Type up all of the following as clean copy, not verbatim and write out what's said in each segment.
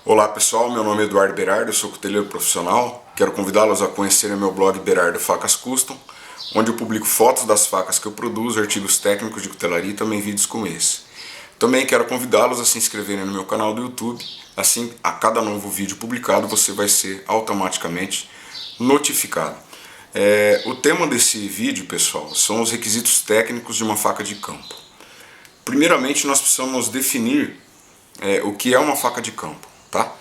Olá pessoal, meu nome é Eduardo Berardo, eu sou cuteleiro profissional. Quero convidá-los a conhecerem meu blog Berardo Facas Custom, onde eu publico fotos das facas que eu produzo, artigos técnicos de cutelaria e também vídeos como esse. Também quero convidá-los a se inscreverem no meu canal do YouTube, assim a cada novo vídeo publicado você vai ser automaticamente notificado. O tema desse vídeo, pessoal, são os requisitos técnicos de uma faca de campo. Primeiramente nós precisamos definir o que é uma faca de campo, tá?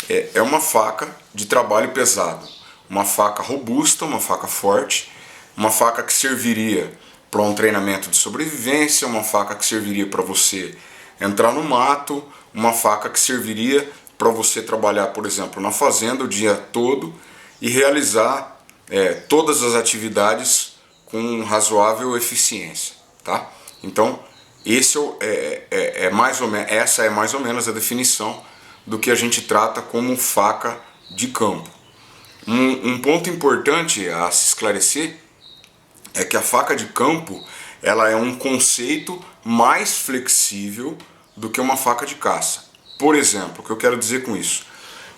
É uma faca de trabalho pesado, uma faca robusta, uma faca forte, uma faca que serviria para um treinamento de sobrevivência, uma faca que serviria para você entrar no mato, uma faca que serviria para você trabalhar, por exemplo, na fazenda o dia todo e realizar todas as atividades com razoável eficiência, tá? Então, essa é mais ou menos a definição do que a gente trata como faca de campo. Um ponto importante a se esclarecer é que a faca de campo ela é um conceito mais flexível do que uma faca de caça. Por exemplo, o que eu quero dizer com isso?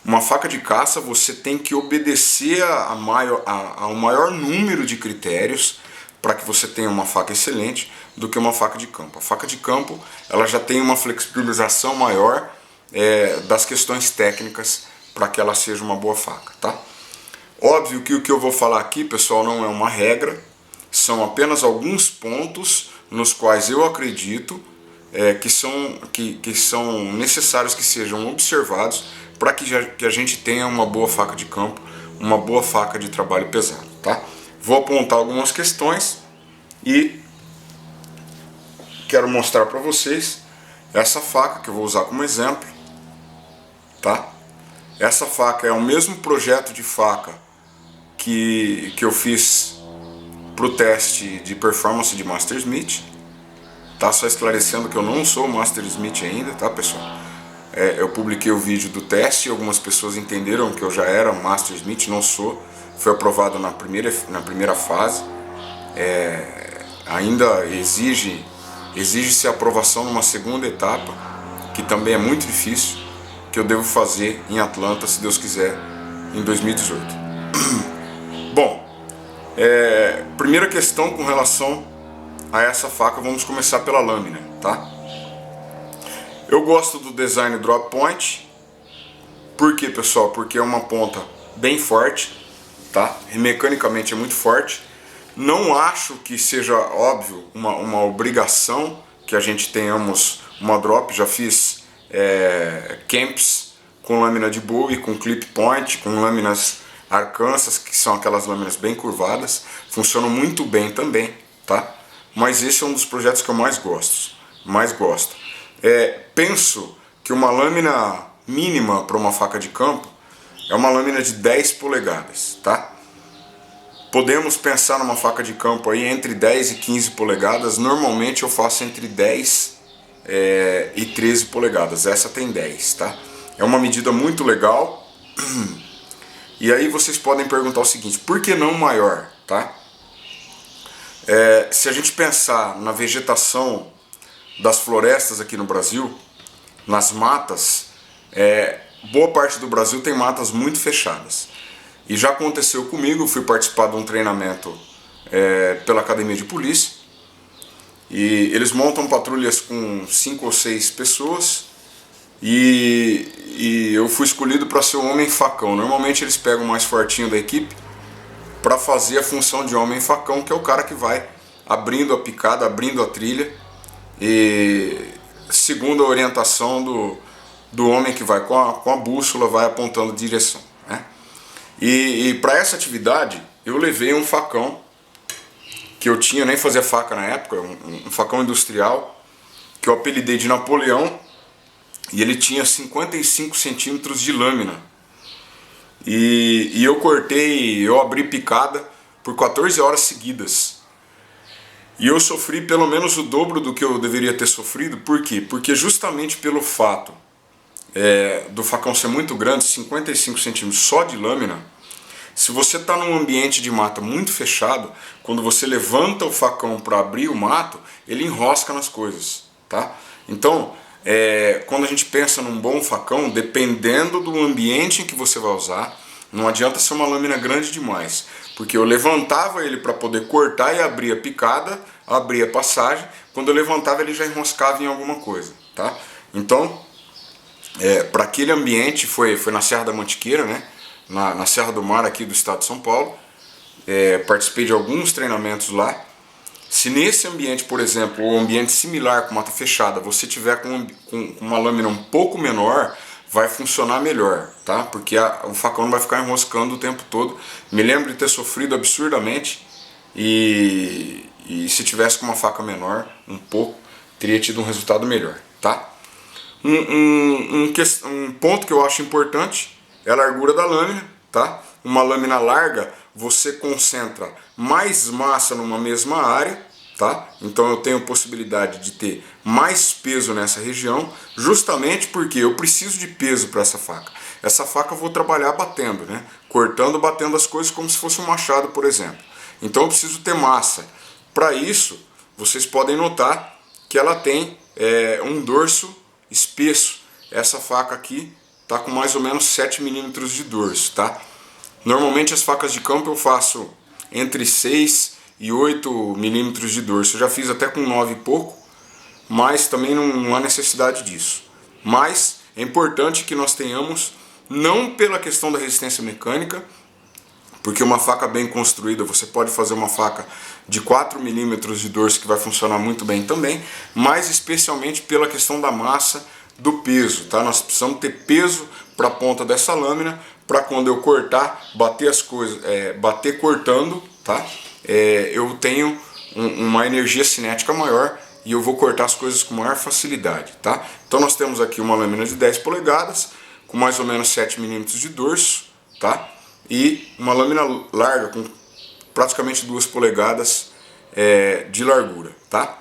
Uma faca de caça você tem que obedecer ao maior número de critérios para que você tenha uma faca excelente do que uma faca de campo. A faca de campo ela já tem uma flexibilização maior das questões técnicas para que ela seja uma boa faca, tá? Óbvio que o que eu vou falar aqui, pessoal, não é uma regra, são apenas alguns pontos nos quais eu acredito que são necessários que sejam observados para que a gente tenha uma boa faca de campo, uma boa faca de trabalho pesado, tá? Vou apontar algumas questões e quero mostrar para vocês essa faca que eu vou usar como exemplo, tá? Essa faca é o mesmo projeto de faca que eu fiz para o teste de performance de Master Smith, tá? Só esclarecendo que eu não sou Master Smith ainda, tá, pessoal? Eu publiquei o vídeo do teste e algumas pessoas entenderam que eu já era Master Smith, não sou. Foi aprovado na primeira fase. Ainda exige-se aprovação numa segunda etapa, que também é muito difícil, que eu devo fazer em Atlanta, se Deus quiser, em 2018. Bom, primeira questão com relação a essa faca, vamos começar pela lâmina, tá? Eu gosto do design drop point. Por quê, pessoal? Porque é uma ponta bem forte, tá? E mecanicamente é muito forte. Não acho que seja óbvio uma obrigação que a gente tenhamos uma drop. Já fiz camps com lâmina de Bowie, com clip point, com lâminas Arkansas, que são aquelas lâminas bem curvadas. Funcionam muito bem também, tá? Mas esse é um dos projetos que eu mais gosto. Penso que uma lâmina mínima para uma faca de campo é uma lâmina de 10 polegadas, tá? Podemos pensar numa faca de campo aí entre 10 e 15 polegadas. Normalmente eu faço entre 10 e 13 polegadas. Essa tem 10, tá? É uma medida muito legal. E aí vocês podem perguntar o seguinte: por que não maior, tá? Se a gente pensar na vegetação das florestas aqui no Brasil, nas matas, boa parte do Brasil tem matas muito fechadas. E já aconteceu comigo, eu fui participar de um treinamento pela academia de polícia, e eles montam patrulhas com 5 ou 6 pessoas, e eu fui escolhido para ser o homem facão. Normalmente eles pegam o mais fortinho da equipe para fazer a função de homem facão, que é o cara que vai abrindo a picada, abrindo a trilha, e segundo a orientação do homem que vai com a bússola, vai apontando direção, né? E para essa atividade eu levei um facão que eu tinha, nem fazia faca na época, um facão industrial que eu apelidei de Napoleão, e ele tinha 55 centímetros de lâmina. E eu abri picada por 14 horas seguidas. E eu sofri pelo menos o dobro do que eu deveria ter sofrido. Por quê? Porque justamente pelo fato do facão ser muito grande, 55 centímetros só de lâmina, se você está num ambiente de mata muito fechado, quando você levanta o facão para abrir o mato, ele enrosca nas coisas, tá? Então, quando a gente pensa num bom facão, dependendo do ambiente em que você vai usar, não adianta ser uma lâmina grande demais, porque eu levantava ele para poder cortar e abrir a picada, abrir a passagem. Quando eu levantava, ele já enroscava em alguma coisa, tá? Então, para aquele ambiente, foi na Serra da Mantiqueira, né? Na Serra do Mar aqui do estado de São Paulo. Participei de alguns treinamentos lá. Se nesse ambiente, por exemplo, ou ambiente similar com mata fechada, você tiver com uma lâmina um pouco menor, vai funcionar melhor, tá? Porque o facão não vai ficar enroscando o tempo todo. Me lembro de ter sofrido absurdamente e se tivesse com uma faca menor, um pouco, teria tido um resultado melhor, tá? Um ponto que eu acho importante é a largura da lâmina, tá? Uma lâmina larga, você concentra mais massa numa mesma área, tá? Então eu tenho possibilidade de ter mais peso nessa região, justamente porque eu preciso de peso para essa faca. Essa faca eu vou trabalhar batendo, né? Cortando, batendo as coisas como se fosse um machado, por exemplo. Então eu preciso ter massa. Para isso, vocês podem notar que ela tem um dorso espesso. Essa faca aqui tá com mais ou menos 7 milímetros de dorso, tá? Normalmente as facas de campo eu faço entre 6 e 8 milímetros de dorso. Eu já fiz até com 9 e pouco, mas também não há necessidade disso. Mas é importante que nós tenhamos, não pela questão da resistência mecânica, porque uma faca bem construída, você pode fazer uma faca de 4 milímetros de dorso que vai funcionar muito bem também, mas especialmente pela questão da massa, do peso, tá? Nós precisamos ter peso para a ponta dessa lâmina, para quando eu cortar, bater as coisas, bater cortando, tá? Eu tenho uma energia cinética maior e eu vou cortar as coisas com maior facilidade, tá? Então nós temos aqui uma lâmina de 10 polegadas, com mais ou menos 7 milímetros de dorso, tá? E uma lâmina larga, com praticamente 2 polegadas de largura, tá?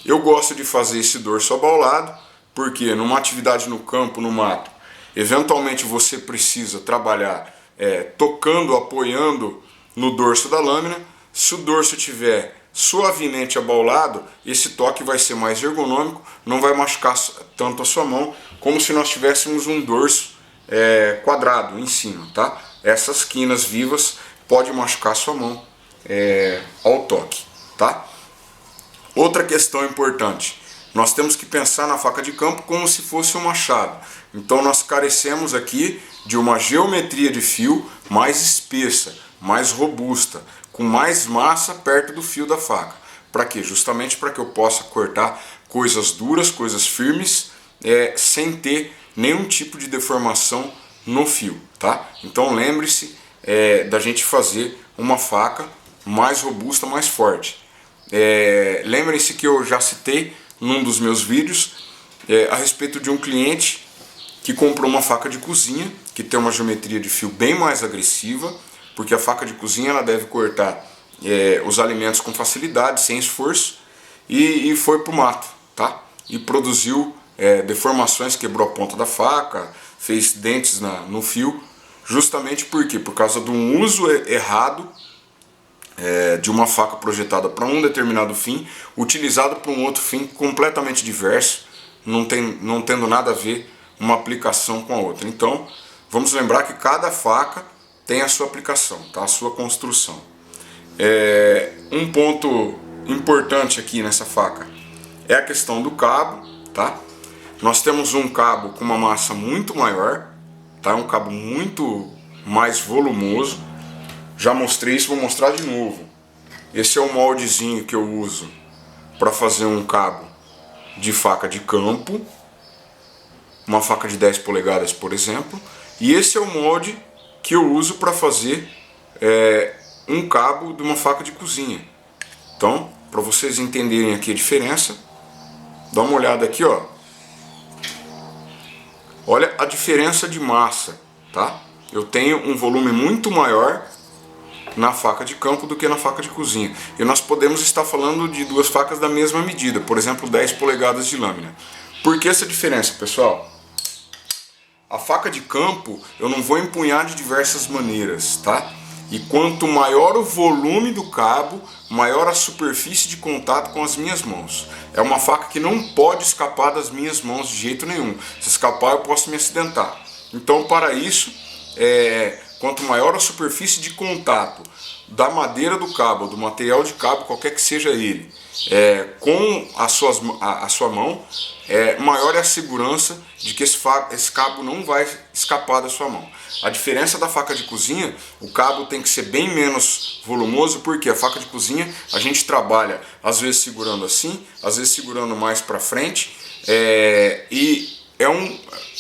Eu gosto de fazer esse dorso abaulado, porque numa atividade no campo, no mato, eventualmente você precisa trabalhar tocando, apoiando no dorso da lâmina. Se o dorso estiver suavemente abaulado, esse toque vai ser mais ergonômico, não vai machucar tanto a sua mão, como se nós tivéssemos um dorso quadrado em cima, tá? Essas quinas vivas podem machucar a sua mão ao toque, tá? Outra questão importante. Nós temos que pensar na faca de campo como se fosse um machado. Então nós carecemos aqui de uma geometria de fio mais espessa, mais robusta, com mais massa perto do fio da faca. Para quê? Justamente para que eu possa cortar coisas duras, coisas firmes, sem ter nenhum tipo de deformação no fio, tá? Então lembre-se da gente fazer uma faca mais robusta, mais forte. Lembrem-se que eu já citei num dos meus vídeos a respeito de um cliente que comprou uma faca de cozinha que tem uma geometria de fio bem mais agressiva, porque a faca de cozinha ela deve cortar os alimentos com facilidade, sem esforço, e foi para o mato, tá? E produziu deformações, quebrou a ponta da faca, fez dentes no fio, justamente por quê? Por causa de um uso errado de uma faca projetada para um determinado fim, utilizado para um outro fim completamente diverso, não tendo nada a ver uma aplicação com a outra. Então, vamos lembrar que cada faca tem a sua aplicação, tá? A sua construção. Um ponto importante aqui nessa faca é a questão do cabo, tá? Nós temos um cabo com uma massa muito maior, tá? Um cabo muito mais volumoso. Já mostrei isso, vou mostrar de novo. Esse é o moldezinho que eu uso para fazer um cabo de faca de campo, uma faca de 10 polegadas, por exemplo. E esse é o molde que eu uso para fazer um cabo de uma faca de cozinha. Então, para vocês entenderem aqui a diferença, dá uma olhada aqui, ó. Olha a diferença de massa, tá? Eu tenho um volume muito maior na faca de campo do que na faca de cozinha. E nós podemos estar falando de duas facas da mesma medida, por exemplo, 10 polegadas de lâmina. Por que essa diferença, pessoal? A faca de campo eu não vou empunhar de diversas maneiras, tá? E quanto maior o volume do cabo, maior a superfície de contato com as minhas mãos. É uma faca que não pode escapar das minhas mãos de jeito nenhum. Se escapar, eu posso me acidentar. Então, para isso, quanto maior a superfície de contato da madeira do cabo, do material de cabo, qualquer que seja ele, com a sua mão, maior é a segurança de que esse cabo não vai escapar da sua mão. A diferença da faca de cozinha, o cabo tem que ser bem menos volumoso, porque a faca de cozinha a gente trabalha às vezes segurando assim, às vezes segurando mais para frente,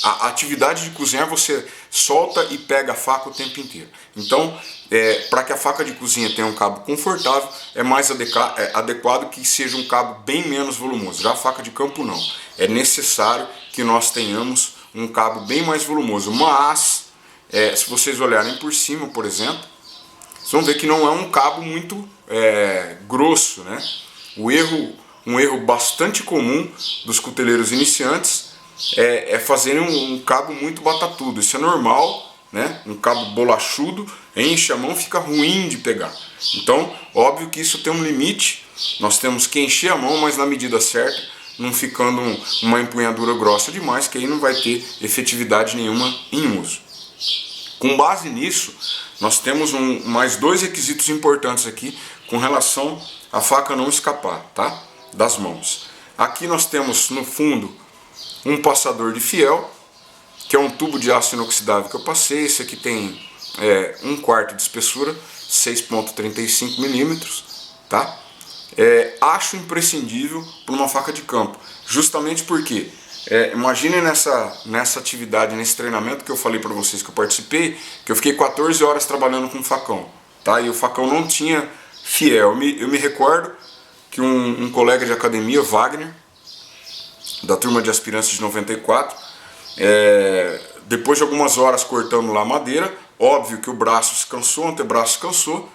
a atividade de cozinhar você solta e pega a faca o tempo inteiro. Então, para que a faca de cozinha tenha um cabo confortável, é mais adequado que seja um cabo bem menos volumoso. Já a faca de campo não. É necessário que nós tenhamos um cabo bem mais volumoso. Mas, se vocês olharem por cima, por exemplo, vocês vão ver que não é um cabo muito grosso, né? Um erro bastante comum dos cuteleiros iniciantes fazerem um cabo muito batatudo. Isso é normal, né? Um cabo bolachudo enche a mão, fica ruim de pegar. Então, óbvio que isso tem um limite. Nós temos que encher a mão, mas na medida certa, não ficando uma empunhadura grossa demais, que aí não vai ter efetividade nenhuma em uso. Com base nisso, nós temos mais dois requisitos importantes aqui com relação à faca não escapar, tá? Das mãos. Aqui nós temos no fundo um passador de fiel, que é um tubo de aço inoxidável que eu passei. Esse aqui tem 1/4 de espessura, 6,35 milímetros, tá? Acho imprescindível para uma faca de campo, justamente porque imaginem nessa atividade, nesse treinamento que eu falei para vocês que eu participei, que eu fiquei 14 horas trabalhando com facão, tá? E o facão não tinha fiel. Eu me recordo que um colega de academia, Wagner, da turma de aspirantes de 94, depois de algumas horas cortando lá a madeira, óbvio que o braço se cansou, o antebraço se cansou,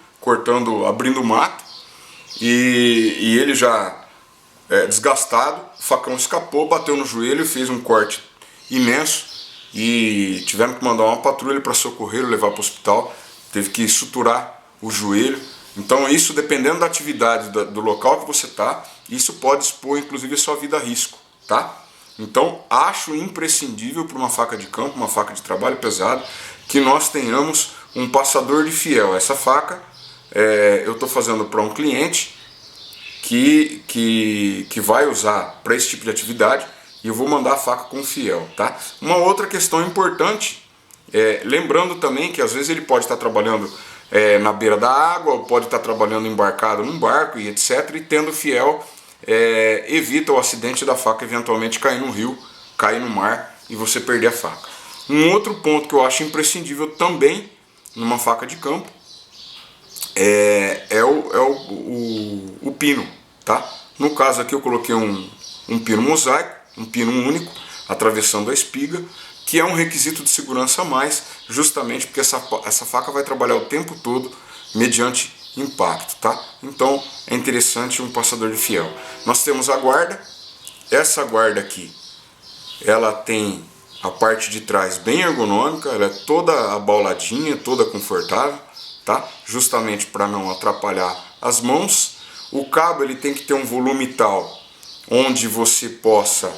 abrindo o mato, e ele já desgastado, o facão escapou, bateu no joelho, fez um corte imenso, e tiveram que mandar uma patrulha para socorrer, levar para o hospital, teve que suturar o joelho. Então isso, dependendo da atividade do local que você está, isso pode expor inclusive a sua vida a risco, tá? Então acho imprescindível para uma faca de campo, uma faca de trabalho pesado, que nós tenhamos um passador de fiel. Essa faca eu estou fazendo para um cliente que vai usar para esse tipo de atividade, e eu vou mandar a faca com fiel, tá? Uma outra questão importante, lembrando também que às vezes ele pode estar trabalhando na beira da água, ou pode estar trabalhando embarcado num barco e etc, e tendo fiel evita o acidente da faca eventualmente cair no rio, cair no mar e você perder a faca. Um outro ponto que eu acho imprescindível também numa faca de campo o pino, tá? No caso aqui eu coloquei um pino mosaico, um pino único, atravessando a espiga, que é um requisito de segurança a mais, justamente porque essa faca vai trabalhar o tempo todo mediante impacto, tá? Então é interessante um passador de fiel. Nós temos a guarda. Essa guarda aqui, ela tem a parte de trás bem ergonômica, ela é toda abauladinha, toda confortável, tá? Justamente para não atrapalhar as mãos. O cabo ele tem que ter um volume tal onde você possa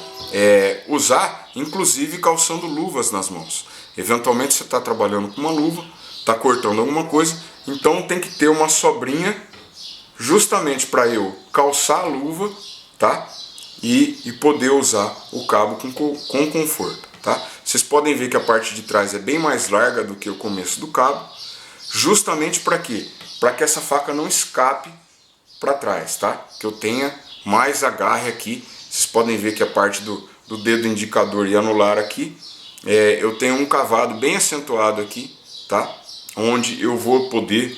usar, inclusive calçando luvas nas mãos. Eventualmente você está trabalhando com uma luva, está cortando alguma coisa, então tem que ter uma sobrinha justamente para eu calçar a luva, tá? E poder usar o cabo com conforto, tá? Vocês podem ver que a parte de trás é bem mais larga do que o começo do cabo, justamente para quê? Para que essa faca não escape para trás, tá? Que eu tenha mais agarre aqui. Vocês podem ver que a parte do dedo indicador e anular aqui, eu tenho um cavado bem acentuado aqui, tá? Onde eu vou poder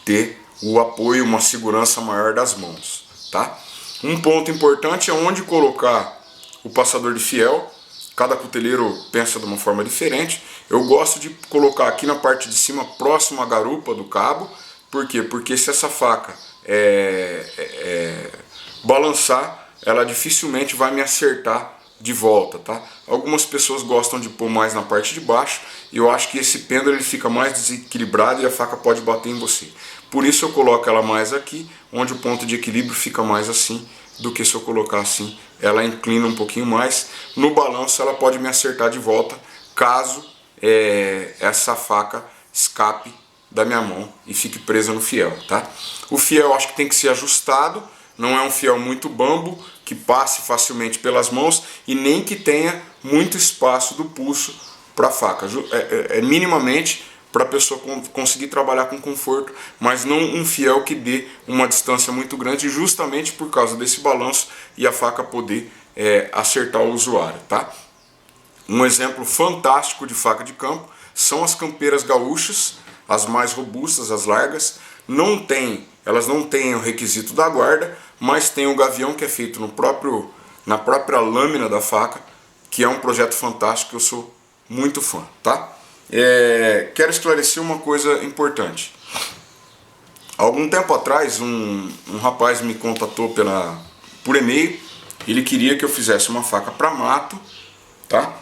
ter o apoio, uma segurança maior das mãos, tá? Um ponto importante é onde colocar o passador de fiel. Cada cuteleiro pensa de uma forma diferente. Eu gosto de colocar aqui na parte de cima, próximo à garupa do cabo. Por quê? Porque se essa faca balançar, ela dificilmente vai me acertar de volta, tá? Algumas pessoas gostam de pôr mais na parte de baixo e eu acho que esse pêndulo ele fica mais desequilibrado e a faca pode bater em você. Por isso eu coloco ela mais aqui, onde o ponto de equilíbrio fica mais assim, do que se eu colocar assim, ela inclina um pouquinho mais. No balanço ela pode me acertar de volta, caso essa faca escape da minha mão e fique presa no fiel, tá? O fiel acho que tem que ser ajustado, não é um fiel muito bambo, que passe facilmente pelas mãos e nem que tenha muito espaço do pulso para a faca. Minimamente para a pessoa conseguir trabalhar com conforto, mas não um fiel que dê uma distância muito grande, justamente por causa desse balanço e a faca poder acertar o usuário, tá? Um exemplo fantástico de faca de campo são as campeiras gaúchas, as mais robustas, as largas. Elas não têm o requisito da guarda, mas tem o gavião que é feito na própria lâmina da faca, que é um projeto fantástico que eu sou muito fã, tá? Quero esclarecer uma coisa importante. Algum tempo atrás, um rapaz me contatou por e-mail. Ele queria que eu fizesse uma faca para mato, tá?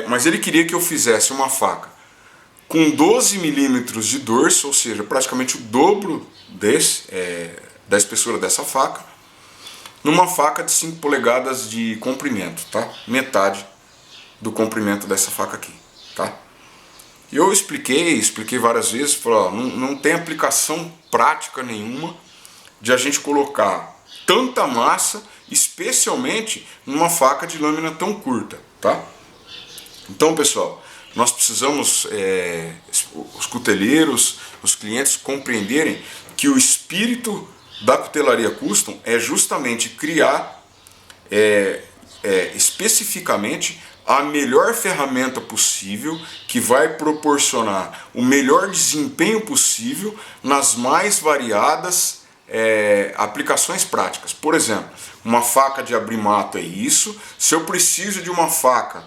Mas ele queria que eu fizesse uma faca com 12 milímetros de dorso, ou seja, praticamente o dobro da espessura dessa faca, numa faca de 5 polegadas de comprimento, tá? Metade do comprimento dessa faca aqui, tá? E eu expliquei várias vezes, falei, ó, não tem aplicação prática nenhuma de a gente colocar tanta massa, especialmente numa faca de lâmina tão curta, tá? Então, pessoal, nós precisamos, os cuteleiros, os clientes compreenderem que o espírito da cutelaria custom é justamente criar especificamente a melhor ferramenta possível que vai proporcionar o melhor desempenho possível nas mais variadas aplicações práticas. Por exemplo, uma faca de abrir mato é isso. Se eu preciso de uma faca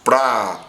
para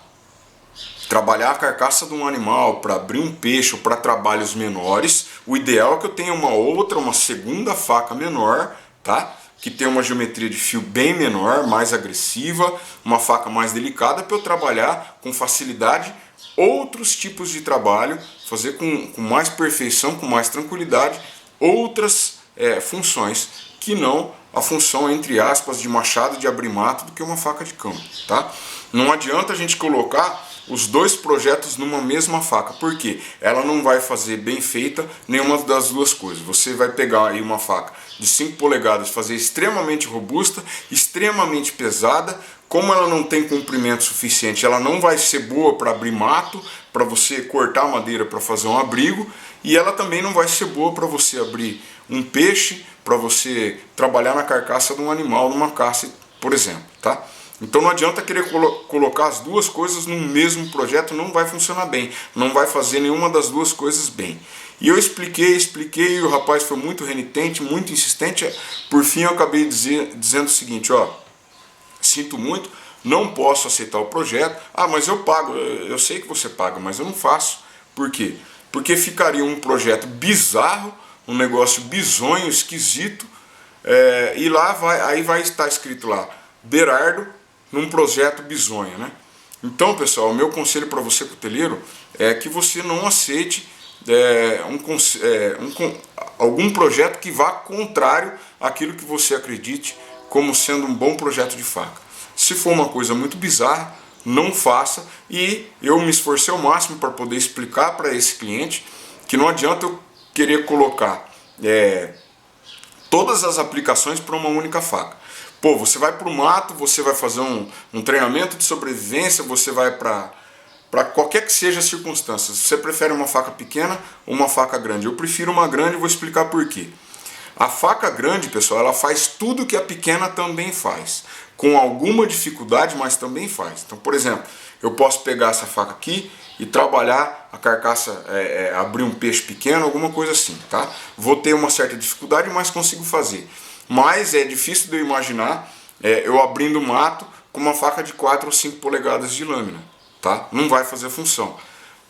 trabalhar a carcaça de um animal, para abrir um peixe ou para trabalhos menores, o ideal é que eu tenha uma segunda faca menor, tá? Que tem uma geometria de fio bem menor, mais agressiva, uma faca mais delicada para eu trabalhar com facilidade outros tipos de trabalho, fazer com mais perfeição, com mais tranquilidade, outras funções que não a função, entre aspas, de machado de abrir mato do que uma faca de campo, tá? Não adianta a gente colocar os dois projetos numa mesma faca, porque ela não vai fazer bem feita nenhuma das duas coisas. Você vai pegar aí uma faca de 5 polegadas, fazer extremamente robusta, extremamente pesada, como ela não tem comprimento suficiente, ela não vai ser boa para abrir mato, para você cortar madeira para fazer um abrigo, e ela também não vai ser boa para você abrir um peixe, para você trabalhar na carcaça de um animal, numa caça, por exemplo, tá? Então não adianta querer colocar as duas coisas no mesmo projeto, não vai funcionar bem, não vai fazer nenhuma das duas coisas bem. E eu expliquei, e o rapaz foi muito renitente, muito insistente. Por fim eu acabei dizendo o seguinte, ó, sinto muito, não posso aceitar o projeto. Ah, mas eu pago, eu sei que você paga, mas eu não faço. Por quê? Porque ficaria um projeto bizarro, um negócio bizonho, esquisito, e aí vai estar escrito lá, Berardo, num projeto bizonho, né? Então, pessoal, o meu conselho para você, cuteleiro, é que você não aceite algum projeto que vá contrário àquilo que você acredite como sendo um bom projeto de faca. Se for uma coisa muito bizarra, não faça, e eu me esforcei ao máximo para poder explicar para esse cliente que não adianta eu querer colocar todas as aplicações para uma única faca. Pô, você vai para o mato, você vai fazer um treinamento de sobrevivência, você vai para qualquer que seja a circunstância. Você prefere uma faca pequena ou uma faca grande? Eu prefiro uma grande e vou explicar por quê. A faca grande, pessoal, ela faz tudo que a pequena também faz. Com alguma dificuldade, mas também faz. Então, por exemplo, eu posso pegar essa faca aqui e trabalhar a carcaça, abrir um peixe pequeno, alguma coisa assim, tá? Vou ter uma certa dificuldade, mas consigo fazer. Mas é difícil de eu imaginar eu abrindo mato com uma faca de 4 ou 5 polegadas de lâmina, tá? Não vai fazer função.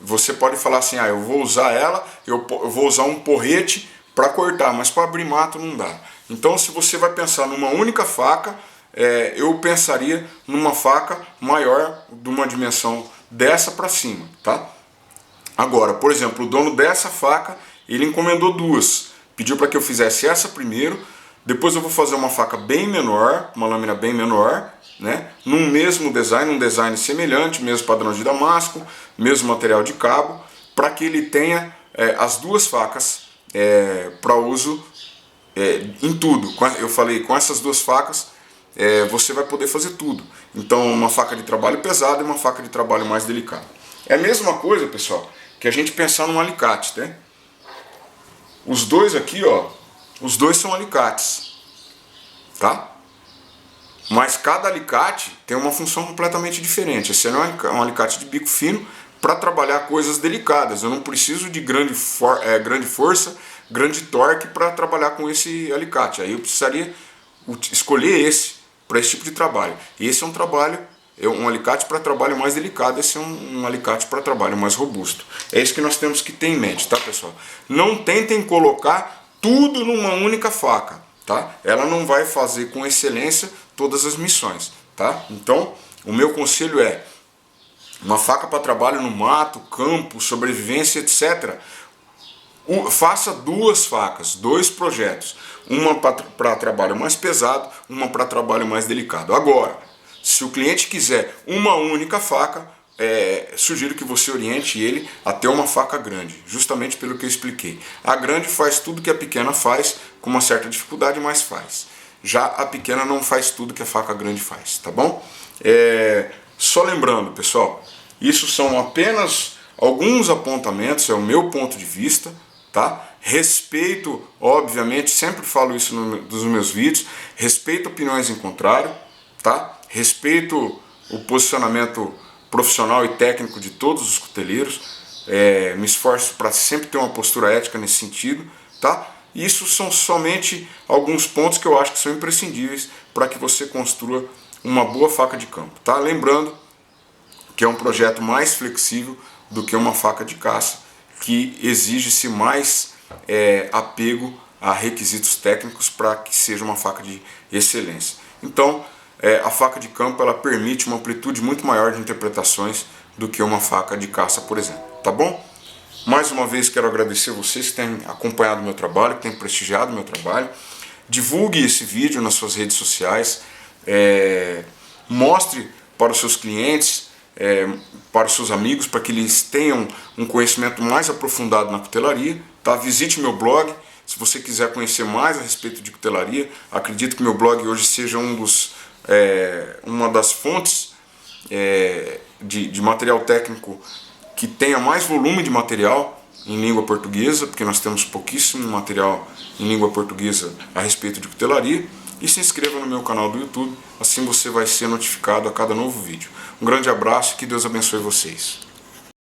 Você pode falar assim, eu vou usar ela, eu vou usar um porrete para cortar, mas para abrir mato não dá. Então, se você vai pensar numa única faca, eu pensaria numa faca maior, de uma dimensão dessa para cima, tá? Agora, por exemplo, o dono dessa faca, ele encomendou duas, pediu para que eu fizesse essa primeiro, depois eu vou fazer uma faca bem menor, uma lâmina bem menor, né? Num mesmo design, um design semelhante, mesmo padrão de damasco, mesmo material de cabo, para que ele tenha as duas facas para uso em tudo. Eu falei, com essas duas facas você vai poder fazer tudo. Então, uma faca de trabalho pesada e uma faca de trabalho mais delicada. É a mesma coisa, pessoal, que a gente pensar num alicate, né? Os dois aqui, ó, os dois são alicates, tá? Mas cada alicate tem uma função completamente diferente. Esse é um alicate de bico fino para trabalhar coisas delicadas. Eu não preciso de grande força, grande torque para trabalhar com esse alicate. Aí eu precisaria escolher esse para esse tipo de trabalho. E esse é um alicate para trabalho mais delicado, esse é um alicate para trabalho mais robusto. É isso que nós temos que ter em mente, tá, pessoal? Não tentem colocar tudo numa única faca, tá? Ela não vai fazer com excelência todas as missões, tá? Então, o meu conselho é uma faca para trabalho no mato, campo, sobrevivência, etc. Faça duas facas, dois projetos, uma para trabalho mais pesado, uma para trabalho mais delicado. Agora, se o cliente quiser uma única faca, sugiro que você oriente ele a ter uma faca grande, justamente pelo que eu expliquei. A grande faz tudo que a pequena faz, com uma certa dificuldade, mas faz. Já a pequena não faz tudo que a faca grande faz, tá bom? Só lembrando, pessoal, isso são apenas alguns apontamentos, é o meu ponto de vista, tá? Respeito, obviamente, sempre falo isso nos meus vídeos, respeito opiniões em contrário, tá? Respeito o posicionamento profissional e técnico de todos os cuteleiros, me esforço para sempre ter uma postura ética nesse sentido, tá? Isso são somente alguns pontos que eu acho que são imprescindíveis para que você construa uma boa faca de campo, tá? Lembrando que é um projeto mais flexível do que uma faca de caça, que exige-se mais apego a requisitos técnicos para que seja uma faca de excelência. Então, a faca de campo ela permite uma amplitude muito maior de interpretações do que uma faca de caça, por exemplo. Tá bom? Mais uma vez quero agradecer a vocês que têm acompanhado o meu trabalho, que têm prestigiado o meu trabalho. Divulgue esse vídeo nas suas redes sociais, mostre para os seus clientes, para os seus amigos, para que eles tenham um conhecimento mais aprofundado na cutelaria. Tá? Visite meu blog, se você quiser conhecer mais a respeito de cutelaria. Acredito que meu blog hoje seja uma das fontes de material técnico que tenha mais volume de material em língua portuguesa, porque nós temos pouquíssimo material em língua portuguesa a respeito de cutelaria. E se inscreva no meu canal do YouTube, assim você vai ser notificado a cada novo vídeo. Um grande abraço e que Deus abençoe vocês.